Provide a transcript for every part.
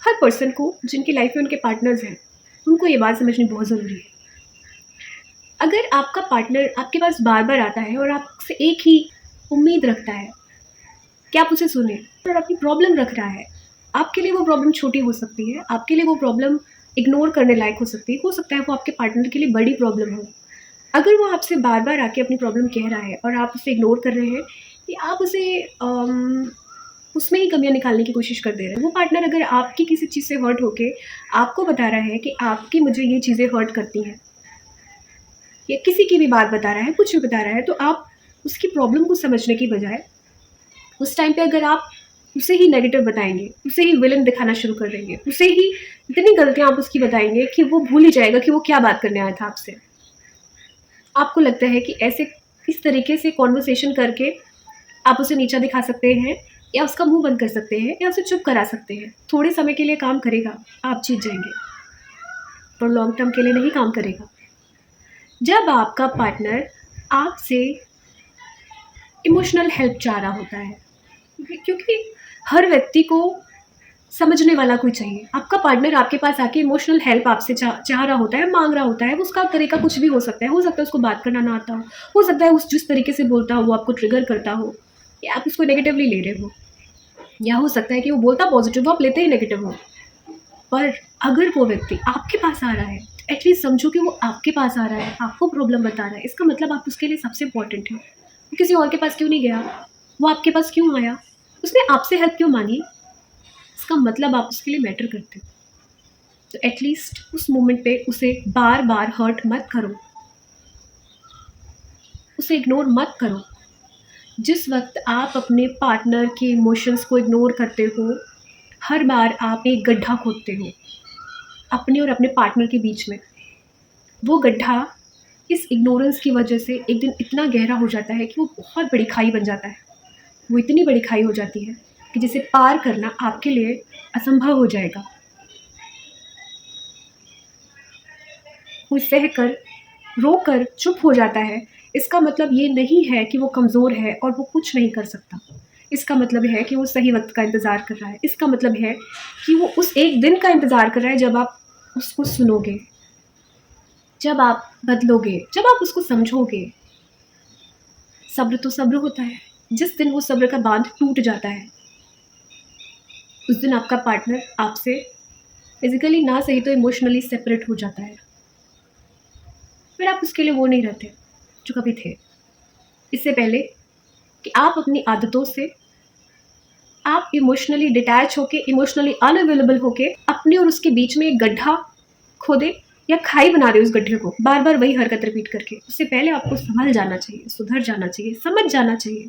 हर person को जिनकी life में उनके पार्टनर्स हैं, उनको ये बात समझनी बहुत ज़रूरी है। अगर आपका पार्टनर आपके पास बार-बार आता है और आपसे एक ही उम्मीद रखता है कि आप उसे सुनें और अपनी प्रॉब्लम रख रहा है, आपके लिए वो प्रॉब्लम छोटी हो सकती है, आपके लिए वो प्रॉब्लम इग्नोर करने लायक हो सकती है। हो सकता है वो आपके पार्टनर के लिए बड़ी प्रॉब्लम हो। अगर वो आपसे बार-बार आके अपनी प्रॉब्लम कह रहा है और आप उसे इग्नोर कर रहे हैं या आप उसे उसमें ही कमियाँ निकालने की कोशिश कर दे रहे हैं। वो पार्टनर अगर आपकी किसी चीज़ से हर्ट होके आपको बता रहा है कि आपकी मुझे ये चीज़ें हर्ट करती हैं या किसी की भी बात बता रहा है, कुछ भी बता रहा है, तो आप उसकी प्रॉब्लम को समझने की बजाय उस टाइम पे अगर आप उसे ही नेगेटिव बताएँगे, उसे ही विलेन दिखाना शुरू कर देंगे, उसे ही इतनी गलतियाँ आप उसकी बताएँगे कि वो भूल ही जाएगा कि वो क्या बात करने आया था आपसे। आपको लगता है कि ऐसे इस तरीके से कन्वर्सेशन करके आप उसे नीचा दिखा सकते हैं या उसका मुँह बंद कर सकते हैं या उसे चुप करा सकते हैं। थोड़े समय के लिए काम करेगा, आप जीत जाएँगे, पर लॉन्ग टर्म के लिए नहीं काम करेगा। जब आपका पार्टनर आपसे इमोशनल हेल्प चाह रहा होता है, क्योंकि हर व्यक्ति को समझने वाला कोई चाहिए। आपका पार्टनर आपके पास आके इमोशनल हेल्प आपसे चाह रहा होता है, माँग रहा होता है, उसका तरीका कुछ भी हो सकता है। हो सकता है उसको बात करना ना आता हो सकता है उस जिस तरीके से बोलता हो वो आपको ट्रिगर करता हो या आप उसको नेगेटिवली ले रहे हो, या हो सकता है कि वो बोलता पॉजिटिव हो, आप लेते ही नेगेटिव हो। पर अगर वो व्यक्ति आपके पास आ रहा है, तो एटलीस्ट समझो कि वो आपके पास आ रहा है, आपको प्रॉब्लम बता रहा है। इसका मतलब आप उसके लिए सबसे इम्पोर्टेंट हो। वो किसी और के पास क्यों नहीं गया? वो आपके पास क्यों आया? उसने आपसे हेल्प क्यों माँगी? इसका मतलब आप उसके लिए मैटर करते हो। तो एटलीस्ट उस मोमेंट पे उसे बार-बार हर्ट मत करो। उसे इग्नोर मत करो। जिस वक़्त आप अपने पार्टनर के इमोशंस को इग्नोर करते हो, हर बार आप एक गड्ढा खोदते हो, अपने और अपने पार्टनर के बीच में। वो गड्ढा इस इग्नोरेंस की वजह से एक दिन इतना गहरा हो जाता है कि वो बहुत बड़ी खाई बन जाता है। वो इतनी बड़ी खाई हो जाती है कि जिसे पार करना आपके लिए असंभव हो जाएगा। वो सहकर, रोकर चुप हो जाता है, इसका मतलब ये नहीं है कि वो कमज़ोर है और वो कुछ नहीं कर सकता। इसका मतलब है कि वो सही वक़्त का इंतज़ार कर रहा है। इसका मतलब है कि वो उस एक दिन का इंतज़ार कर रहा है जब आप उसको सुनोगे, जब आप बदलोगे, जब आप उसको समझोगे। सब्र तो सब्र होता है। जिस दिन वो सब्र का बाँध टूट जाता है, उस दिन आपका पार्टनर आपसे फ़िज़िकली ना सही तो इमोशनली सेपरेट हो जाता है। फिर आप उसके लिए वो नहीं रहते, जो कभी थे। इससे पहले कि आप अपनी आदतों से आप इमोशनली डिटैच होके, इमोशनली अनअवेलेबल होके अपने और उसके बीच में एक गड्ढा खोदें या खाई बना दें उस गड्ढे को, बार-बार वही हरकत रिपीट करके। उससे पहले आपको सँभल जाना चाहिए, सुधर जाना चाहिए, समझ जाना चाहिए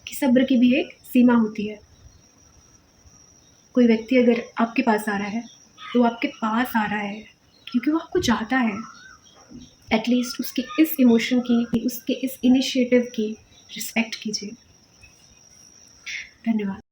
कि सब्र की भी एक सीमा होती है। कोई व्यक्ति अगर आपके पास आ रहा है, तो वो आपके पास आ रहा है क्योंकि वो आपको चाहता है। एटलीस्ट उसके इस इमोशन की, उसके इस इनिशिएटिव की रिस्पेक्ट कीजिए। धन्यवाद।